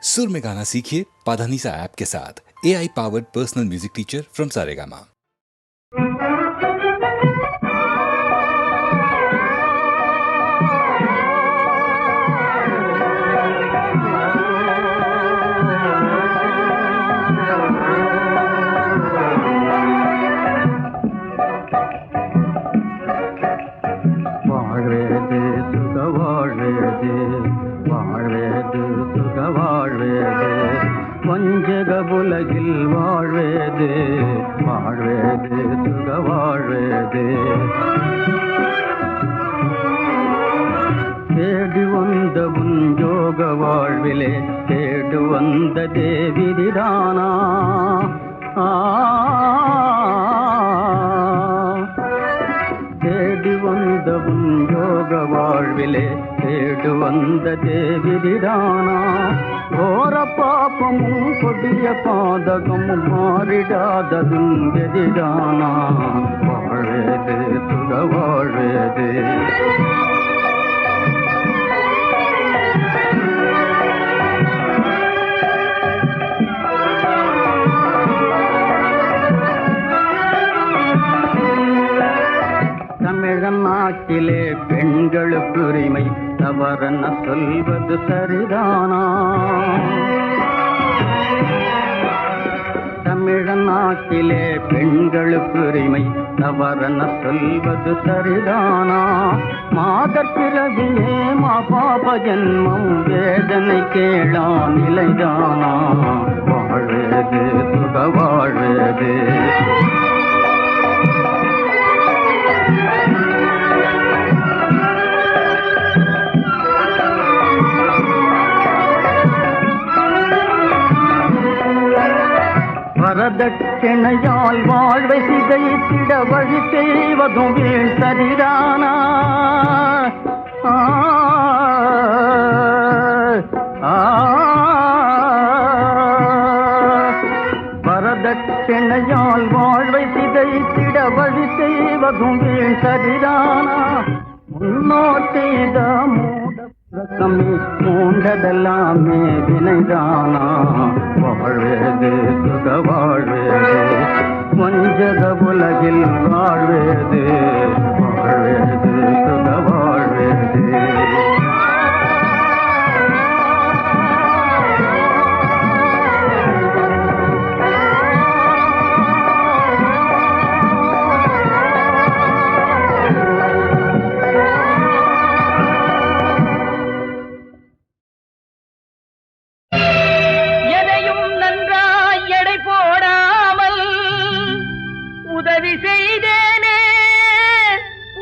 सुर में गाना सीखिए पाधानीसा ऐप के साथ। AI powered personal music teacher from Saregama. வஞ்சகபுலகில் வாழ்வேது வாழ்வேது சுக வாழ்வேது தேடி வந்த உன் யோக வாழ்விலே தேடு வந்த தேவிதிதானா தேடி வந்த உன் யோக வாழ்விலே தேடு வந்த தேவிதிதானா ಘೋರ ಪಾಪಮು ಕೊಡಿಯ ಪಾದಕಮು ಮಾರಿಡಾದದು ಎದಿದಾನ ವಾಳೇದೆ ಸುಗ ವಾಳೇದೆ தமிழ்நாட்டிலே பெண்களுக்கு உரிமை தவறென சொல்வது சரிதானா? தமிழ்நாட்டிலே பெண்களுக்கு உரிமை தவறென சொல்வது சரிதானா? மாதர் பிறவியே மா பாப ஜன்மம் வேதனை கேளா நிலைதானா? வாழ்வேது சுக வாழ்வேது வரதட்சணையால் வாழ்வை சிதைத்திட வழி செய்வதும் வீண் சரிதானா? வரதட்சணையால் வாழ்வை சிதைத்திட வழி செய்வதும் வீண் சரிதானா? முன்னோர் செய்த மூடமே மூண்டதெல்லாமே வினைதானா? வாழ்வேது சுக வாழ்வேது வஞ்சக உலகில் வாழ்வேது வாழ்வேது சுக வாழ்வேது செய்தேனே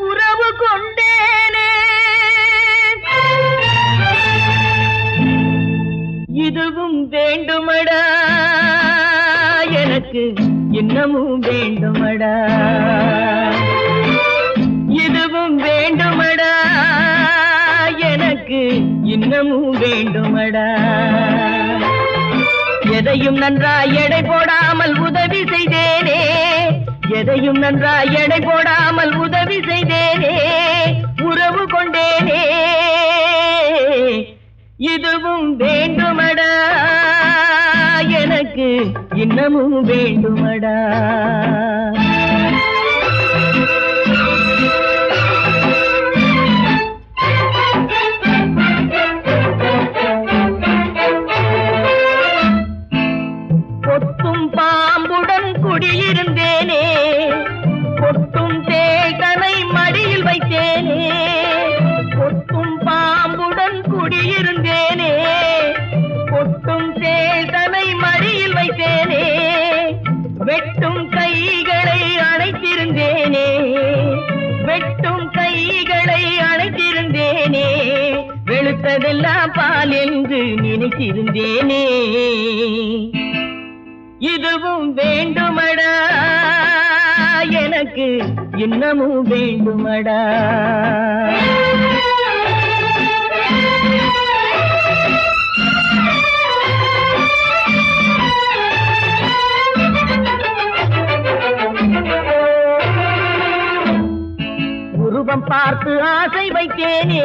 உறவு கொண்டேனே இதுவும் வேண்டுமடா எனக்கு இன்னமும் வேண்டுமடா இதுவும் வேண்டுமடா எனக்கு இன்னமும் வேண்டுமடா எதையும் நன்றாய் எடை போடாமல் உதவி செய்தேனே எதையும் நன்றாய் எடை போடாமல் உதவி செய்தேனே உறவு கொண்டேனே இதுவும் வேண்டுமடா எனக்கு இன்னமும் வேண்டுமடா கொத்தும் பாம்புடன் குடியிருந்தேனே கொத்தும் தேள்தனை மடியில் வைத்தேனே கொத்தும் பாம்புடன் குடியிருந்தேனே கொத்தும் தேள்தனை மடியில் வைத்தேனே வெட்டும் கைகளை அணைத்திருந்தேனே வெட்டும் கைகளை அணைத்திருந்தேனே வெளுத்ததெல்லாம் பால் என்று நினைத்திருந்தேனே இதுவும் வேண்டுமடா எனக்கு இன்னமும் வேண்டுமடா உருவம் பார்த்து ஆசை வைத்தேனே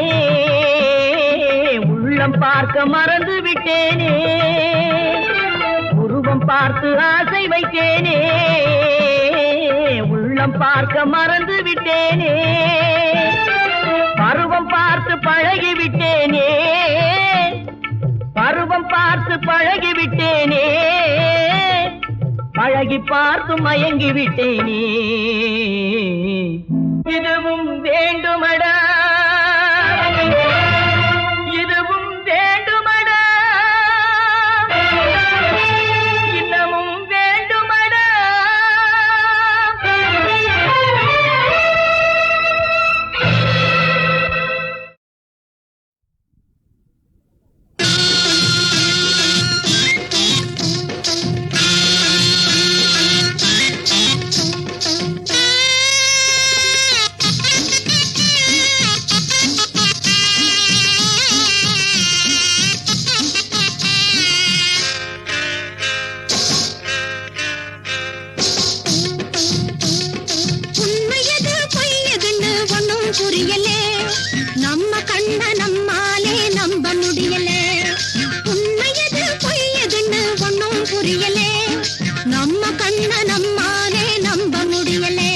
உள்ளம் பார்க்க மறந்து விட்டேனே பார்த்து ஆசை வைத்தேனே, உள்ளம் பார்க்க மறந்து விட்டேனே, பருவம் பார்த்து பழகி விட்டேனே, பருவம் பார்த்து பழகி விட்டேனே, பழகி பார்த்து மயங்கி விட்டேனே. இதுவும் வேண்டுமடா, இதுவும் வேண்டுமடா, இன்னமும் வேண்டுமடா. புரியலே, நம்ம கண்ண நம்மாலே நம்ப முடியலே. உண்மையது பொய்யதுன்னு ஒன்னும் புரியலே, நம்ம கண்ண நம்மாலே நம்ப முடியலே.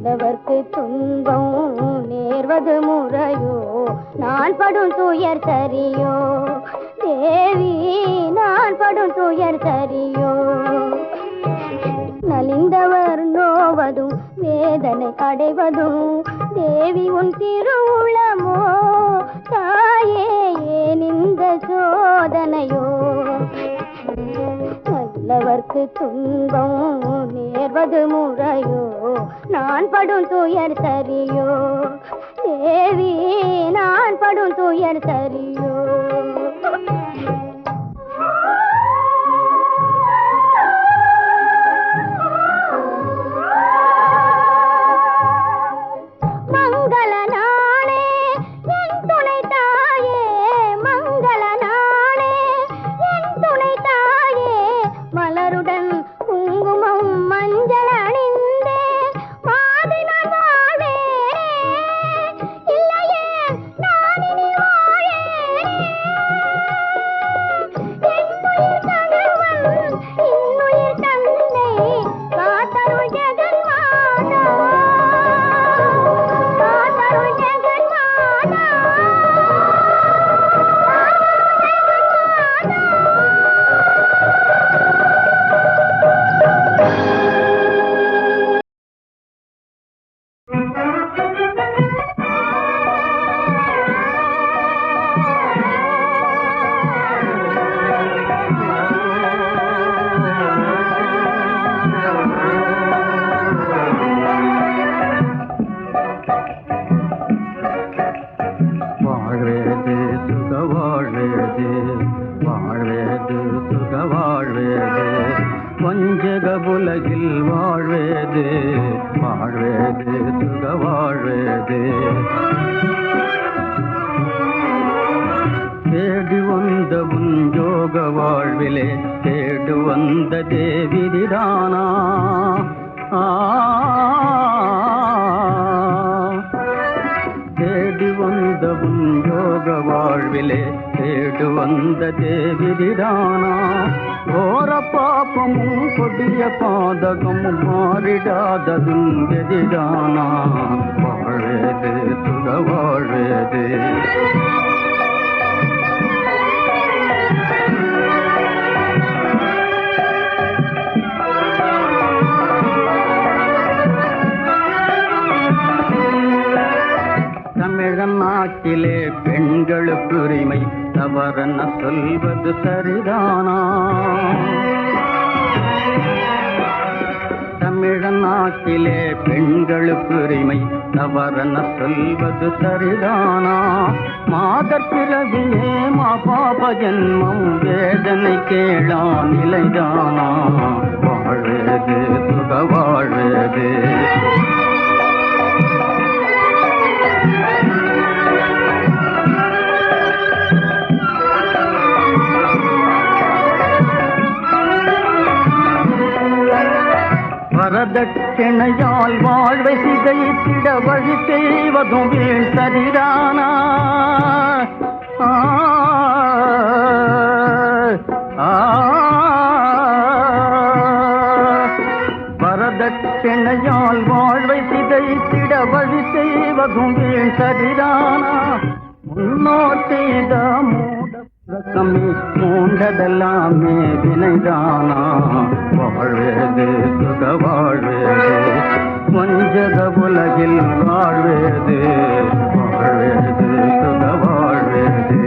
நல்லவர்க்கு துன்பம் நேர்வது முறையோ நான் படும் துயர் சரியோ தேவி நான் படும் துயர் சரியோ நலிந்தவர் நோவதும் வேதனை அடைவதும் தேவி உன் திருவுளமோ தாயே ஏன் இந்த சோதனையோ நல்லவர்க்கு துன்பம் நேர்வது முறையோ நான் படும் துயர் சரியோ தேவி நான் படும் துயர் சரியோ வஞ்சகபுலகில் வாழ்வேது வாழ்வேது சுக வாழ்வேது தேடி வந்த உன் யோக வாழ்விலே தேடு வந்த தேவிதானா தேடி வந்த உன் யோக வாழ்விலே தேடு வந்த தேவிதானா ஓர பாப்பமும் கொடிய பாதகமும் மாறிடாததும் எதிரானா வாழ்வேது சுக வாழ்வேது தமிழ்நாட்டிலே பெண்களுக்கு உரிமை தவறென சொல்வது சரிதானா தமிழ்நாட்டிலே பெண்களுக்கு உரிமை தவறென சொல்வது சரிதானா மாதர் பிறவியே மா பாப ஜன்மம் வேதனை கேளா நிலைதானா வாழ்வேது சுக வாழ்வேது வரதட்சணையால் வாழ்வை சிதைத்திட வழி செய்வதும் வீண் சரிதானா வரதட்சணையால் வாழ்வை சிதைத்திட வழி செய்வதும் வீண் சரிதானா முன்னோர் செய்த மூடமே மூண்டதெல்லாமே வினைதானா வாழ்வேது சுக வாழ்வேது வஞ்சக உலகில் வாழ்வேது வாழ்வேது சுக வாழ்வேது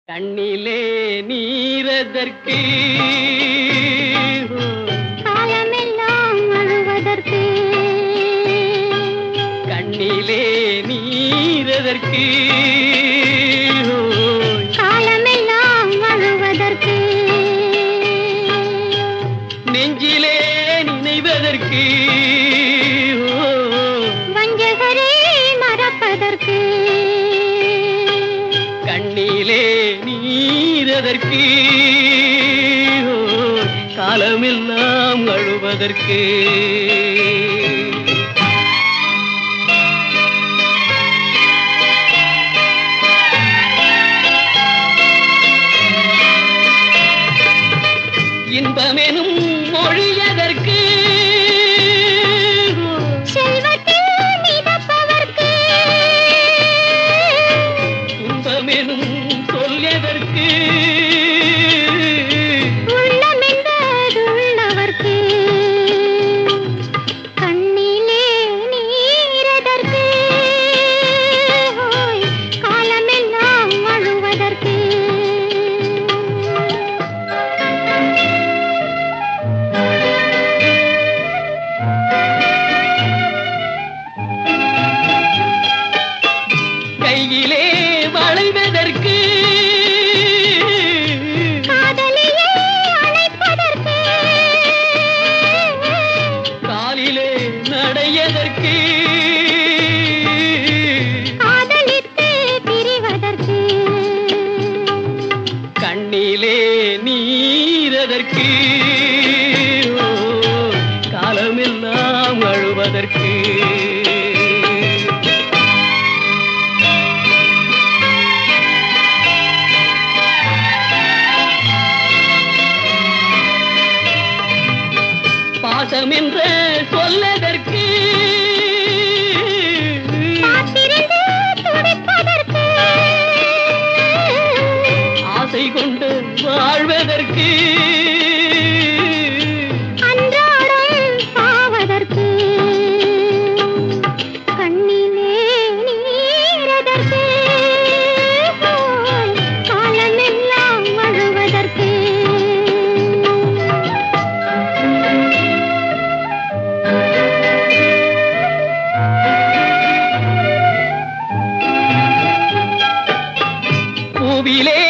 கண்ணிலே நீரதற்கு காலமெல்லாம் அழுவதற்கு கண்ணிலே நீரதற்கு காலமெல்லாம் அழுவதற்கு நெஞ்சிலே நினைவதற்கு வஞ்சகரே மறப்பதற்கு கண்ணிலே நீரதற்கு காலமெல்லாம் வாழ்வதற்கு. இன்பமெனும் மொழியதற்கு, செல்வத்தில் மிதப்பவர்க்கு, துன்பமெனும் சொல்லியதற்கு, உள்ளமென்பதுள்ளவர்க்கு, கண்ணிலே நீரதற்கு, காலமெல்லாம் அழுவதற்கு. கையிலே வளைவதற்கு, காதலியை அணைப்பதற்கு, காலிலே நடையதற்கு, காதலித்து பிரிவதற்கு, கண்ணிலே நீரதற்கு, ஓ, காலமெல்லாம் அழுவதற்கு. பாசம் என்ற சொல்லதற்கு, காத்திருந்து துடிப்பதற்கு, ஆசை கொண்டு வாழ்வதற்கு, அன்றாடம் சாவதற்கு, கண்ணிலே நீரதற்கு, காலமெல்லாம் அழுவதற்கு. பூவிலே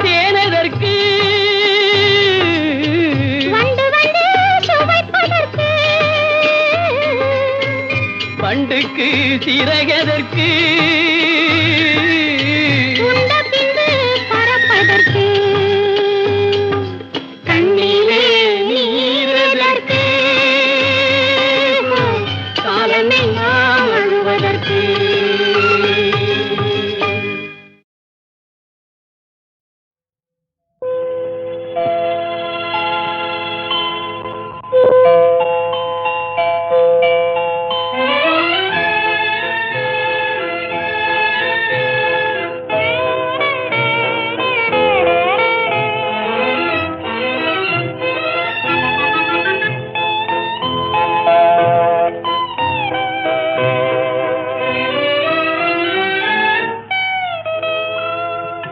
தேனதற்கு, வந்து வந்து சுவைப்பதற்கு, பண்டுக்கு சிறகதற்கு, உண்ட பின்பு பறப்பதற்கு, கண்ணிலே நீரதற்கு, காலமெல்லாம் அழுவதற்கு.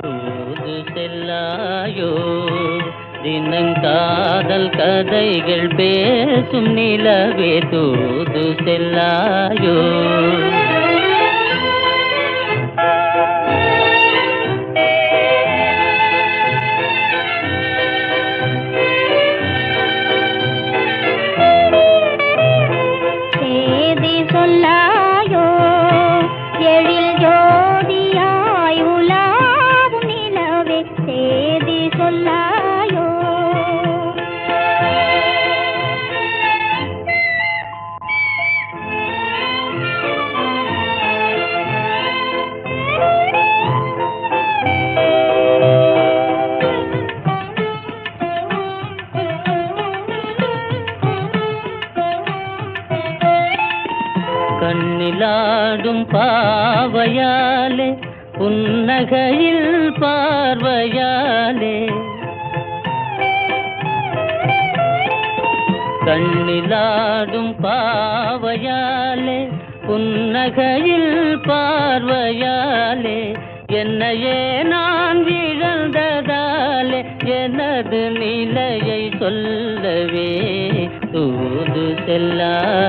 தூது செல்லாயோ தினங்காதல் கதைகள் பேசும் நிலவே தூது செல்லாயோ. சேதி சொல்லாயோ, எழில் ஜோதியாய் உலாவும் நிலவே, சேதி சொல்லாயோ. கண்ணிலாடும் பாவையாலே புன்னகையில் பார்வையாலே, கண்ணிலாடும் பாவையாலே புன்னகையில் பார்வையாலே, என்னையே நான் இழந்ததாலே எனது நிலையை சொல்லவே தூது செல்லாயோ.